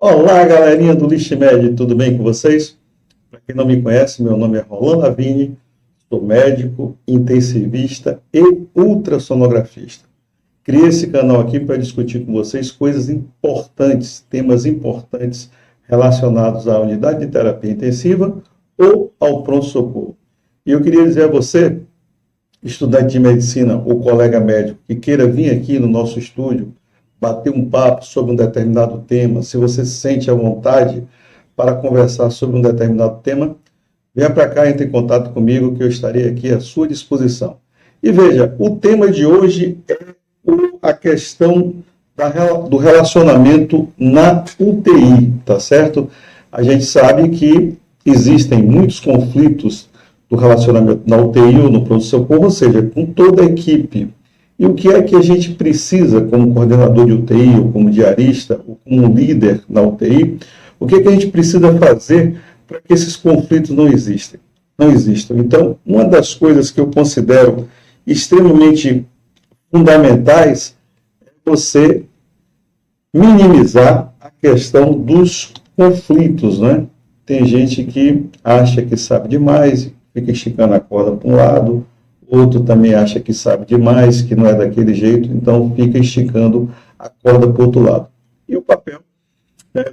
Olá, galerinha do LixMed, tudo bem com vocês? Para quem não me conhece, meu nome é Rolando Lavigne, sou médico, intensivista e ultrassonografista. Criei esse canal aqui para discutir com vocês coisas importantes, temas importantes relacionados à unidade de terapia intensiva ou ao pronto-socorro. E eu queria dizer a você, estudante de medicina ou colega médico, que queira vir aqui no nosso estúdio bater um papo sobre um determinado tema, se você se sente à vontade para conversar sobre um determinado tema, venha para cá, entre em contato comigo, que eu estarei aqui à sua disposição. E veja, o tema de hoje é a questão do relacionamento na UTI, tá certo? A gente sabe que existem muitos conflitos do relacionamento na UTI ou no pronto-socorro, ou seja, com toda a equipe. E o que é que a gente precisa, como coordenador de UTI, ou como diarista, ou como líder na UTI, o que é que a gente precisa fazer para que esses conflitos não existam? Então, uma das coisas que eu considero extremamente fundamentais é você minimizar a questão dos conflitos, né? Tem gente que acha que sabe demais, fica esticando a corda para um lado, outro também acha que sabe demais, que não é daquele jeito, então fica esticando a corda para o outro lado. E o papel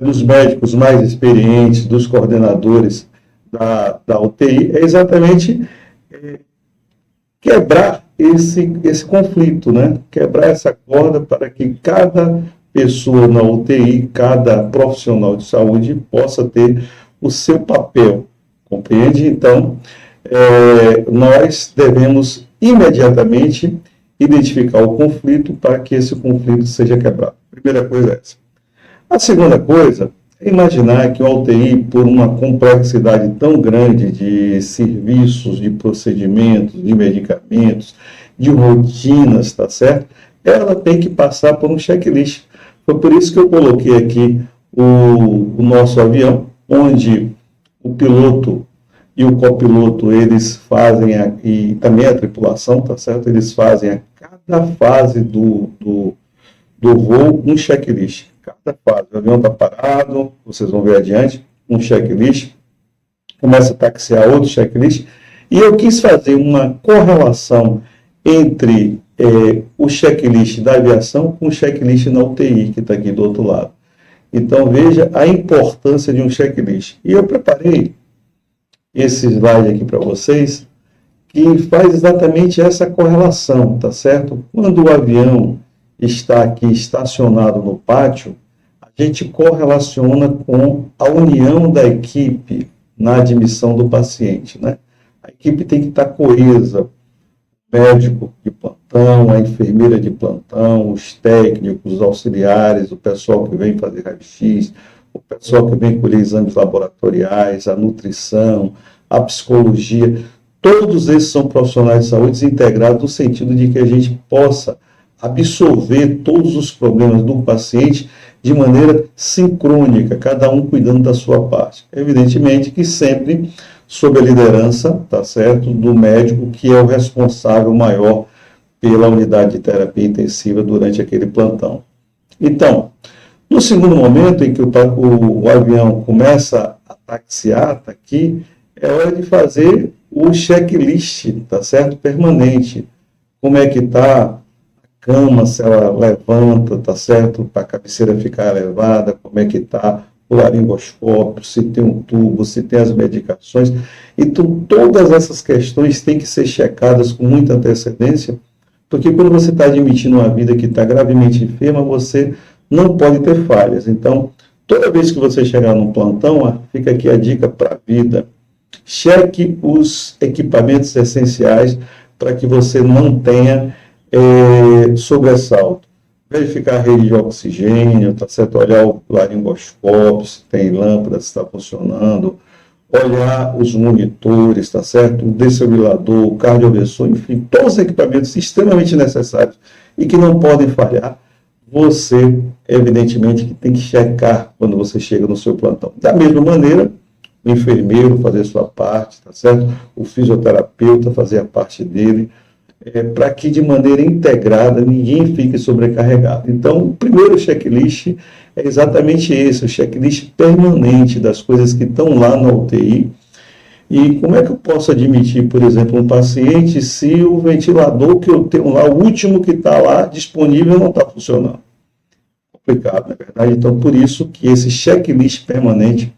dos médicos mais experientes, dos coordenadores da UTI, é exatamente quebrar esse conflito, né? Quebrar essa corda para que cada pessoa na UTI, cada profissional de saúde possa ter o seu papel, compreende? Então, nós devemos imediatamente identificar o conflito para que esse conflito seja quebrado. Primeira coisa é essa. A segunda coisa é imaginar que a UTI, por uma complexidade tão grande de serviços, de procedimentos, de medicamentos, de rotinas, tá certo? Ela tem que passar por um checklist. Foi por isso que eu coloquei aqui o nosso avião, onde o piloto e o copiloto, eles fazem, e também a tripulação, tá certo? Eles fazem a cada fase do voo um checklist. Cada fase, o avião está parado, vocês vão ver adiante, um checklist, começa a taxiar outro checklist, e eu quis fazer uma correlação entre o checklist da aviação com o checklist na UTI, que está aqui do outro lado. Então, veja a importância de um checklist. E eu preparei esse slide aqui para vocês, que faz exatamente essa correlação, tá certo? Quando o avião está aqui estacionado no pátio, a gente correlaciona com a união da equipe na admissão do paciente, né? A equipe tem que estar coesa, o médico de plantão, a enfermeira de plantão, os técnicos, os auxiliares, o pessoal que vem fazer raio-x, o pessoal que vem colher exames laboratoriais, a nutrição, a psicologia, todos esses são profissionais de saúde integrados no sentido de que a gente possa absorver todos os problemas do paciente de maneira sincrônica, cada um cuidando da sua parte. Evidentemente que sempre sob a liderança, tá certo, do médico, que é o responsável maior pela unidade de terapia intensiva durante aquele plantão. Então, no segundo momento em que o avião começa a taxiar, tá aqui, é hora de fazer o checklist, tá certo? Permanente. Como é que está a cama, se ela levanta, tá certo? Para a cabeceira ficar elevada, como é que está o laringoscópio, se tem um tubo, se tem as medicações. Então, todas essas questões têm que ser checadas com muita antecedência, porque quando você está admitindo uma vida que está gravemente enferma, você não pode ter falhas. Então, toda vez que você chegar num plantão, fica aqui a dica para a vida. Cheque os equipamentos essenciais para que você não tenha sobressalto. Verificar a rede de oxigênio, tá certo? Olhar o laringoscópio, se tem lâmpada, se está funcionando. Olhar os monitores, tá certo? O desfibrilador, o cardioversor, enfim, todos os equipamentos extremamente necessários e que não podem falhar. Você, evidentemente, que tem que checar quando você chega no seu plantão. Da mesma maneira, o enfermeiro fazer a sua parte, tá certo? O fisioterapeuta fazer a parte dele. para que de maneira integrada ninguém fique sobrecarregado. Então, o primeiro checklist é exatamente esse, o checklist permanente das coisas que estão lá na UTI. E como é que eu posso admitir, por exemplo, um paciente se o ventilador que eu tenho lá, o último que está lá disponível, não está funcionando? Complicado, na verdade. Então, por isso que esse checklist permanente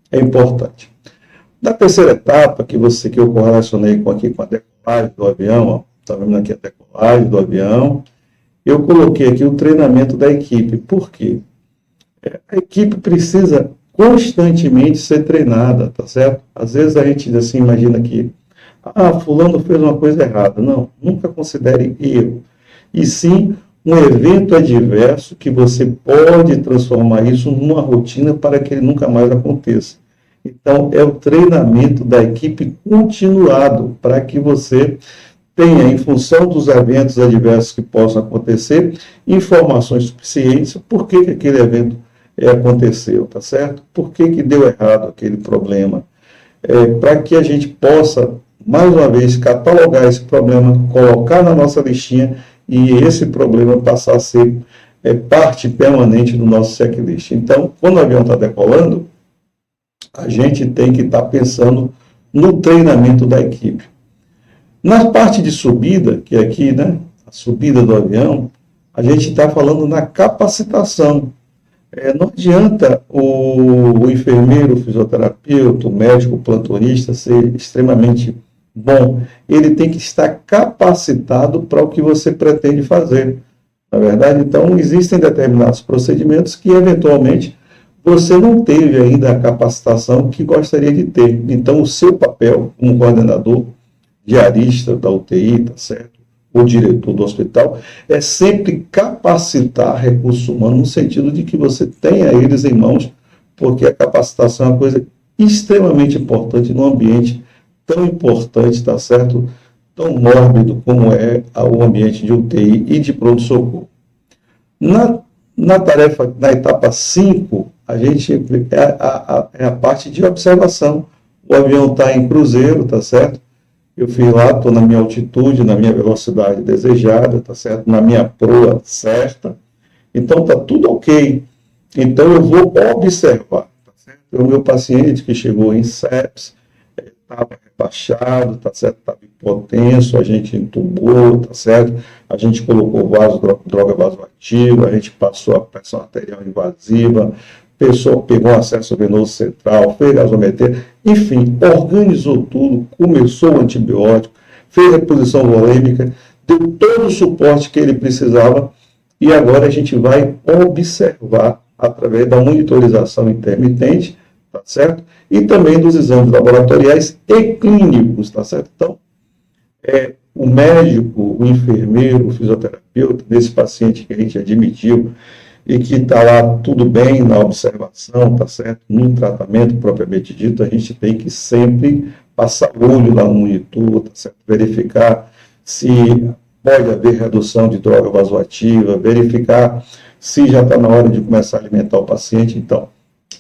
é importante. Na terceira etapa, que eu correlacionei aqui com a decolagem do avião, está vendo aqui a decolagem do avião, eu coloquei aqui o treinamento da equipe. Por quê? A equipe precisa constantemente ser treinada, tá certo? Às vezes a gente assim imagina que fulano fez uma coisa errada. Não, nunca considere erro. E sim um evento adverso que você pode transformar isso numa rotina para que ele nunca mais aconteça. Então, é o treinamento da equipe continuado para que você tenha, em função dos eventos adversos que possam acontecer, informações suficientes por que aquele evento aconteceu, tá certo? Por que deu errado aquele problema? Para que a gente possa, mais uma vez, catalogar esse problema, colocar na nossa listinha e esse problema passar a ser parte permanente do nosso checklist. Então, quando o avião está decolando, a gente tem que estar pensando no treinamento da equipe. Na parte de subida, que é aqui, né, a subida do avião, a gente está falando na capacitação. Não adianta o enfermeiro, o fisioterapeuta, o médico, o plantonista ser extremamente bom. Ele tem que estar capacitado para o que você pretende fazer. Na verdade, então, existem determinados procedimentos que, eventualmente, você não teve ainda a capacitação que gostaria de ter. Então, o seu papel como coordenador, diarista da UTI, tá certo? O diretor do hospital, é sempre capacitar recursos humanos no sentido de que você tenha eles em mãos, porque a capacitação é uma coisa extremamente importante num ambiente tão importante, tá certo? Tão mórbido como é o ambiente de UTI e de pronto-socorro. Na tarefa, na etapa 5, a gente é a parte de observação. O avião está em cruzeiro, tá certo? Eu fui lá, estou na minha altitude, na minha velocidade desejada, tá certo? Na minha proa certa. Então, está tudo ok. Então, eu vou observar, tá certo? O meu paciente que chegou em sepsis, estava rebaixado, tá certo? Estava hipotenso, a gente entubou, tá certo? A gente colocou droga vasoativa, a gente passou a pressão arterial invasiva, a pessoa pegou acesso venoso central, fez gasometria, enfim, organizou tudo, começou o antibiótico, fez a reposição volêmica, deu todo o suporte que ele precisava e agora a gente vai observar através da monitorização intermitente, tá certo? E também dos exames laboratoriais e clínicos, tá certo? Então, o médico, o enfermeiro, o fisioterapeuta, desse paciente que a gente admitiu e que está lá tudo bem na observação, tá certo? No tratamento propriamente dito, a gente tem que sempre passar o olho lá no monitor, tá certo? Verificar se pode haver redução de droga vasoativa, verificar se já está na hora de começar a alimentar o paciente. Então,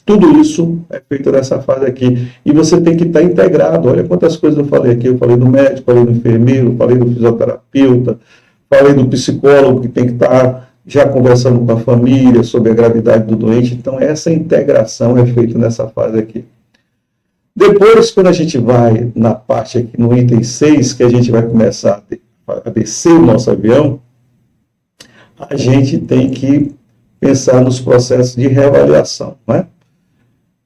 tudo isso é feito nessa fase aqui. E você tem que estar integrado. Olha quantas coisas eu falei aqui. Eu falei do médico, falei do enfermeiro, falei do fisioterapeuta, falei do psicólogo que tem que estar já conversando com a família sobre a gravidade do doente. Então, essa integração é feita nessa fase aqui. Depois, quando a gente vai na parte aqui, no item 6, que a gente vai começar a descer o nosso avião, a gente tem que pensar nos processos de reavaliação, né?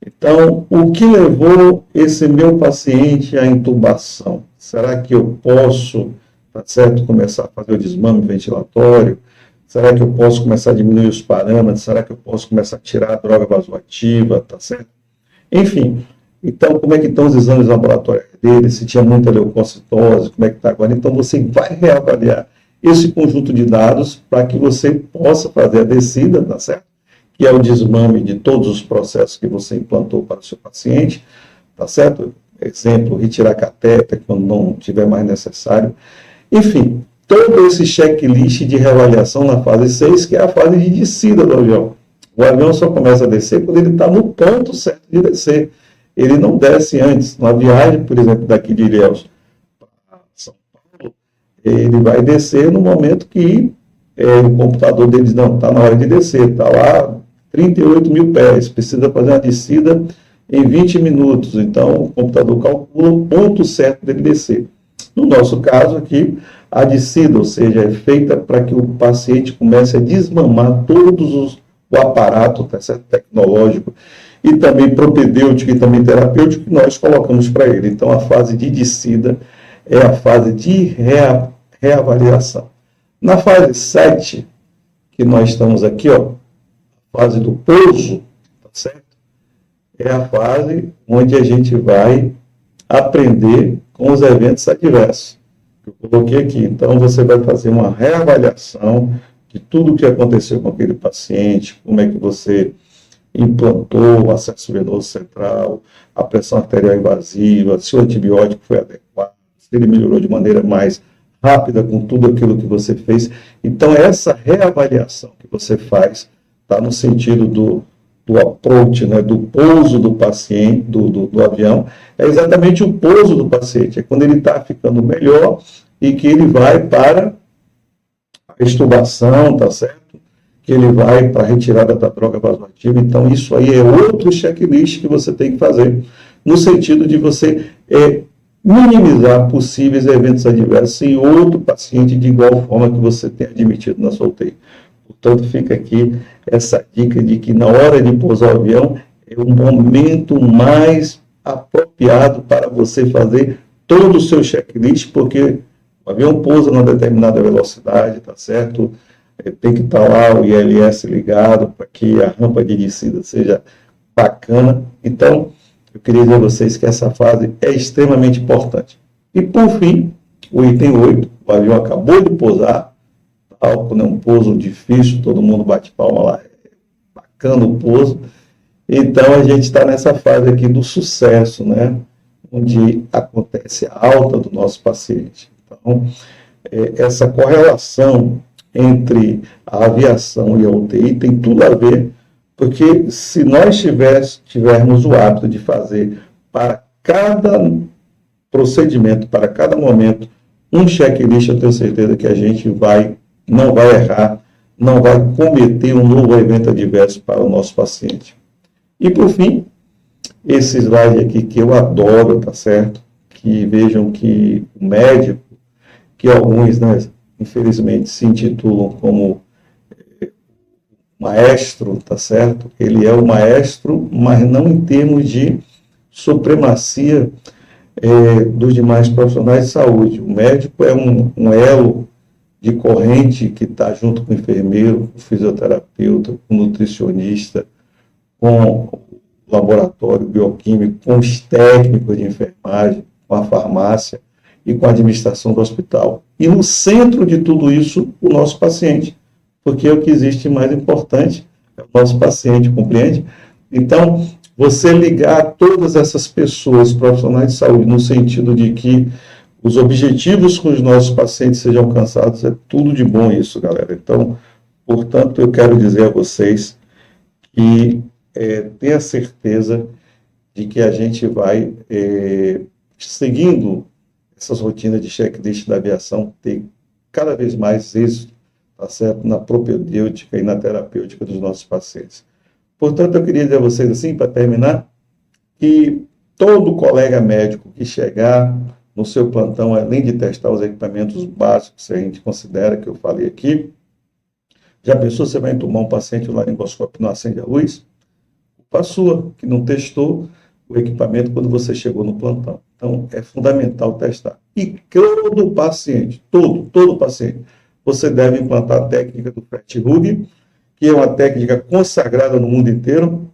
Então, o que levou esse meu paciente à intubação? Será que eu posso, tá certo, começar a fazer o desmame ventilatório? Será que eu posso começar a diminuir os parâmetros? Será que eu posso começar a tirar a droga vasoativa, tá certo? Enfim, então, como é que estão os exames laboratoriais dele? Se tinha muita leucocitose, como é que está agora? Então, você vai reavaliar esse conjunto de dados para que você possa fazer a descida, tá certo? Que é o desmame de todos os processos que você implantou para o seu paciente, tá certo? Exemplo, retirar catéter quando não tiver mais necessário. Enfim, todo esse checklist de reavaliação na fase 6, que é a fase de descida do avião. O avião só começa a descer quando ele está no ponto certo de descer. Ele não desce antes. Uma viagem, por exemplo, daqui de Ilhéus para São Paulo, ele vai descer no momento que o computador dele diz, não, está na hora de descer, está lá 38 mil pés, precisa fazer uma descida em 20 minutos, então o computador calcula o ponto certo dele descer. No nosso caso aqui, a descida, ou seja, é feita para que o paciente comece a desmamar o aparato, tá certo? Tecnológico e também propedêutico e também terapêutico que nós colocamos para ele. Então, a fase de descida é a fase de reavaliação. Na fase 7, que nós estamos aqui, ó, fase do pouso, tá certo? É a fase onde a gente vai aprender com os eventos adversos. Eu coloquei aqui. Então, você vai fazer uma reavaliação de tudo o que aconteceu com aquele paciente, como é que você implantou o acesso venoso central, a pressão arterial invasiva, se o antibiótico foi adequado, se ele melhorou de maneira mais rápida com tudo aquilo que você fez. Então, essa reavaliação que você faz está no sentido do approach, né, do pouso do paciente, do avião, é exatamente o pouso do paciente, é quando ele está ficando melhor e que ele vai para a extubação, tá certo? Que ele vai para a retirada da droga vasoativa. Então, isso aí é outro checklist que você tem que fazer, no sentido de você minimizar possíveis eventos adversos em outro paciente de igual forma que você tem admitido na sua UTI. Portanto, fica aqui essa dica de que na hora de pousar o avião é o momento mais apropriado para você fazer todo o seu checklist, porque o avião pousa numa determinada velocidade, tá certo? Tem que estar lá o ILS ligado para que a rampa de descida seja bacana. Então, eu queria dizer a vocês que essa fase é extremamente importante. E, por fim, o item 8, o avião acabou de pousar, quando é um pouso difícil, todo mundo bate palma lá, é bacana o pouso. Então, a gente está nessa fase aqui do sucesso, né? Onde acontece a alta do nosso paciente. Então, essa correlação entre a aviação e a UTI tem tudo a ver, porque se nós tivermos o hábito de fazer para cada procedimento, para cada momento, um checklist, eu tenho certeza que a gente não vai errar, não vai cometer um novo evento adverso para o nosso paciente. E, por fim, esse slide aqui que eu adoro, tá certo? Que vejam que o médico, que alguns, né, infelizmente, se intitulam como maestro, tá certo? Ele é o maestro, mas não em termos de supremacia dos demais profissionais de saúde. O médico é um elo de corrente que está junto com o enfermeiro, com o fisioterapeuta, com o nutricionista, com o laboratório bioquímico, com os técnicos de enfermagem, com a farmácia e com a administração do hospital. E no centro de tudo isso, o nosso paciente, porque o que existe mais importante é o nosso paciente, compreende? Então, você ligar todas essas pessoas, profissionais de saúde, no sentido de que os objetivos com os nossos pacientes sejam alcançados, é tudo de bom isso, galera. Então, portanto, eu quero dizer a vocês que tenha certeza de que a gente vai, seguindo essas rotinas de checklist da aviação, ter cada vez mais êxito, tá certo? Na propedêutica e na terapêutica dos nossos pacientes. Portanto, eu queria dizer a vocês, assim, para terminar, que todo colega médico que chegar no seu plantão, além de testar os equipamentos básicos, que a gente considera, que eu falei aqui, já pensou, você vai entumar um paciente, o laringoscópio não acende a luz? Culpa sua, que não testou o equipamento quando você chegou no plantão. Então, é fundamental testar. E todo paciente, todo paciente, você deve implantar a técnica do FET-RUG, que é uma técnica consagrada no mundo inteiro,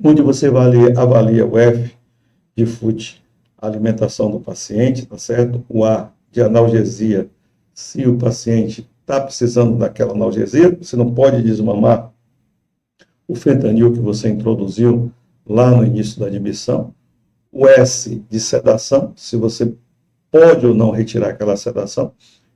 onde você avalia o F de FUT, a alimentação do paciente, tá certo? O A de analgesia, se o paciente está precisando daquela analgesia, você não pode desmamar o fentanil que você introduziu lá no início da admissão. O S de sedação, se você pode ou não retirar aquela sedação.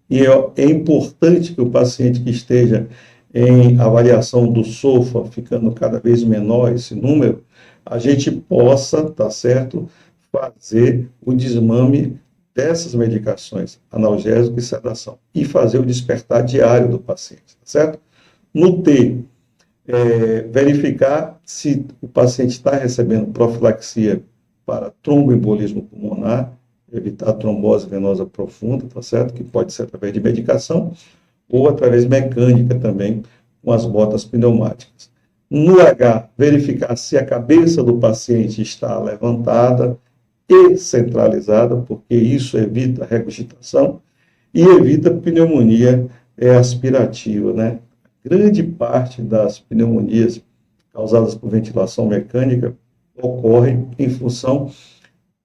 E é importante que o paciente que esteja em avaliação do SOFA, ficando cada vez menor esse número, a gente possa, tá certo, fazer o desmame dessas medicações, analgésico e sedação, e fazer o despertar diário do paciente, tá certo? No T, verificar se o paciente está recebendo profilaxia para tromboembolismo pulmonar, evitar trombose venosa profunda, tá certo? Que pode ser através de medicação ou através mecânica também, com as botas pneumáticas. No H, verificar se a cabeça do paciente está levantada e centralizada, porque isso evita regurgitação e evita pneumonia aspirativa, né? Grande parte das pneumonias causadas por ventilação mecânica ocorrem em função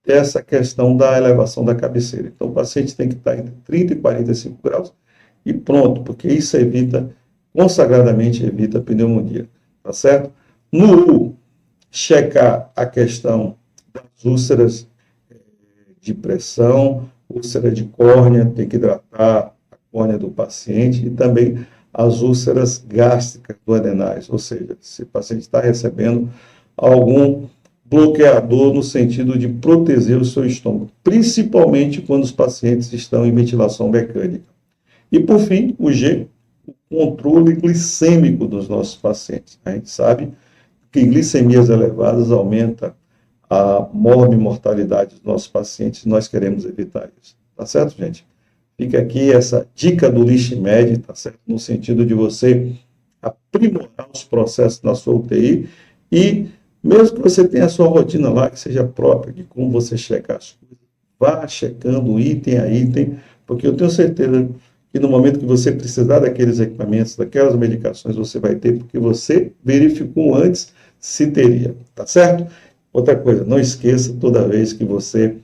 dessa questão da elevação da cabeceira. Então, o paciente tem que estar entre 30 e 45 graus e pronto, porque isso evita, consagradamente evita a pneumonia, tá certo? No U, checar a questão das úlceras de pressão, úlcera de córnea, tem que hidratar a córnea do paciente e também as úlceras gástricas duodenais, ou seja, se o paciente está recebendo algum bloqueador no sentido de proteger o seu estômago, principalmente quando os pacientes estão em ventilação mecânica. E, por fim, o G, o controle glicêmico dos nossos pacientes. A gente sabe que glicemias elevadas aumentam a morbimortalidade dos nossos pacientes, nós queremos evitar isso. Tá certo, gente? Fica aqui essa dica do LixMed, tá certo? No sentido de você aprimorar os processos na sua UTI e, mesmo que você tenha a sua rotina lá, que seja própria de como você checar as coisas, vá checando item a item, porque eu tenho certeza que no momento que você precisar daqueles equipamentos, daquelas medicações, você vai ter, porque você verificou antes se teria, tá certo? Outra coisa, não esqueça, toda vez que você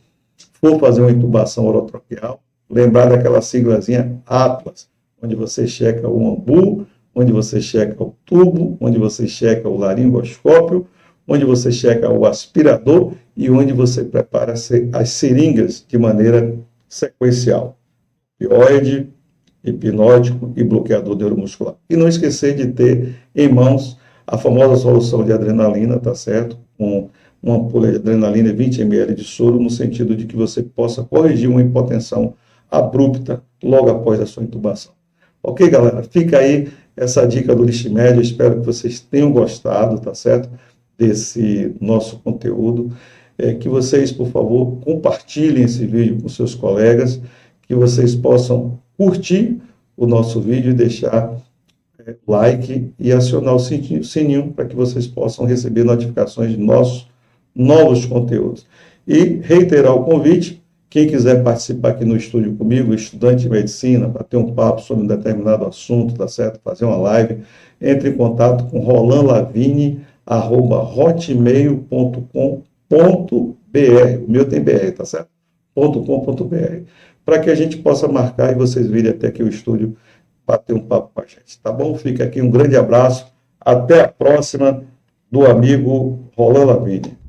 for fazer uma intubação orotraqueal, lembrar daquela siglazinha Atlas, onde você checa o ambu, onde você checa o tubo, onde você checa o laringoscópio, onde você checa o aspirador e onde você prepara as seringas de maneira sequencial. Opioide, hipnótico e bloqueador neuromuscular. E não esquecer de ter em mãos a famosa solução de adrenalina, tá certo? Com uma ampulha de adrenalina e 20 ml de soro, no sentido de que você possa corrigir uma hipotensão abrupta logo após a sua intubação. Ok, galera? Fica aí essa dica do LixMed, eu espero que vocês tenham gostado, tá certo? Desse nosso conteúdo. Que vocês, por favor, compartilhem esse vídeo com seus colegas, que vocês possam curtir o nosso vídeo e deixar like e acionar o sininho para que vocês possam receber notificações de nossos novos conteúdos. E reiterar o convite, quem quiser participar aqui no estúdio comigo, estudante de medicina, para ter um papo sobre um determinado assunto, tá certo? Fazer uma live, entre em contato com rolandlavigne@hotmail.com.br. O meu tem BR, tá certo? .com.br. Para que a gente possa marcar e vocês virem até aqui o estúdio bater um papo com a gente, tá bom? Fica aqui um grande abraço, até a próxima do amigo Roland Lavigne.